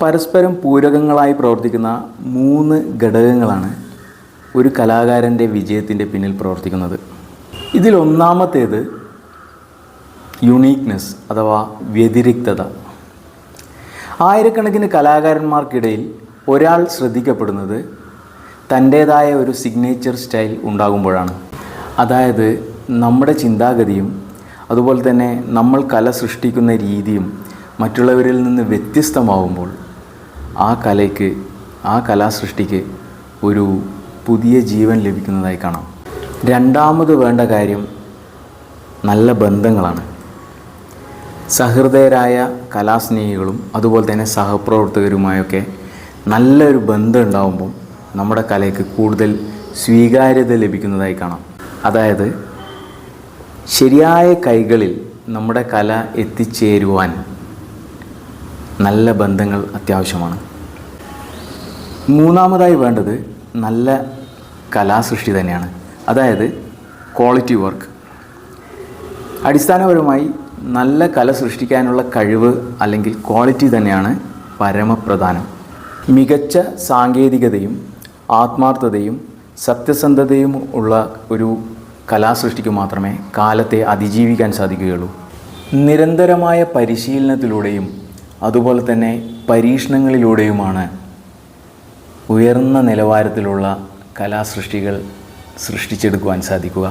പരസ്പരം പൂരകങ്ങളായി പ്രവർത്തിക്കുന്ന 3 ഘടകങ്ങളാണ് ഒരു കലാകാരൻ്റെ വിജയത്തിൻ്റെ പിന്നിൽ പ്രവർത്തിക്കുന്നത്. ഇതിലൊന്നാമത്തേത് യുണീക്നെസ് അഥവാ വ്യതിരിക്തത. ആയിരക്കണക്കിന് കലാകാരന്മാർക്കിടയിൽ ഒരാൾ ശ്രദ്ധിക്കപ്പെടുന്നത് തൻ്റേതായ ഒരു സിഗ്നേച്ചർ സ്റ്റൈൽ ഉണ്ടാകുമ്പോഴാണ്. അതായത് നമ്മുടെ ചിന്താഗതിയും അതുപോലെ തന്നെ നമ്മൾ കല സൃഷ്ടിക്കുന്ന രീതിയും മറ്റുള്ളവരിൽ നിന്ന് വ്യത്യസ്തമാവുമ്പോൾ ആ കലയ്ക്ക്, ആ കലാസൃഷ്ടിക്ക് ഒരു പുതിയ ജീവൻ ലഭിക്കുന്നതായി കാണാം. രണ്ടാമത് വേണ്ട കാര്യം നല്ല ബന്ധങ്ങളാണ്. സഹൃദയരായ കലാസ്നേഹികളും അതുപോലെ തന്നെ സഹപ്രവർത്തകരുമായൊക്കെ നല്ലൊരു ബന്ധം ഉണ്ടാകുമ്പോൾ നമ്മുടെ കലയ്ക്ക് കൂടുതൽ സ്വീകാര്യത ലഭിക്കുന്നതായി കാണാം. അതായത് ശരിയായ കൈകളിൽ നമ്മുടെ കല എത്തിച്ചേരുവാൻ നല്ല ബന്ധങ്ങൾ അത്യാവശ്യമാണ്. മൂന്നാമതായി വേണ്ടത് നല്ല കലാസൃഷ്ടി തന്നെയാണ്. അതായത് ക്വാളിറ്റി വർക്ക്. അടിസ്ഥാനപരമായി നല്ല കല സൃഷ്ടിക്കാനുള്ള കഴിവ് അല്ലെങ്കിൽ ക്വാളിറ്റി തന്നെയാണ് പരമപ്രധാനം. മികച്ച സാങ്കേതികതയും ആത്മാർത്ഥതയും സത്യസന്ധതയും ഉള്ള ഒരു കലാസൃഷ്ടിക്ക് മാത്രമേ കാലത്തെ അതിജീവിക്കാൻ സാധിക്കുകയുള്ളൂ. നിരന്തരമായ പരിശീലനത്തിലൂടെയും അതുപോലെ തന്നെ പരീക്ഷണങ്ങളിലൂടെയുമാണ് ഉയർന്ന നിലവാരത്തിലുള്ള കലാസൃഷ്ടികൾ സൃഷ്ടിച്ചെടുക്കുവാൻ സാധിക്കുക.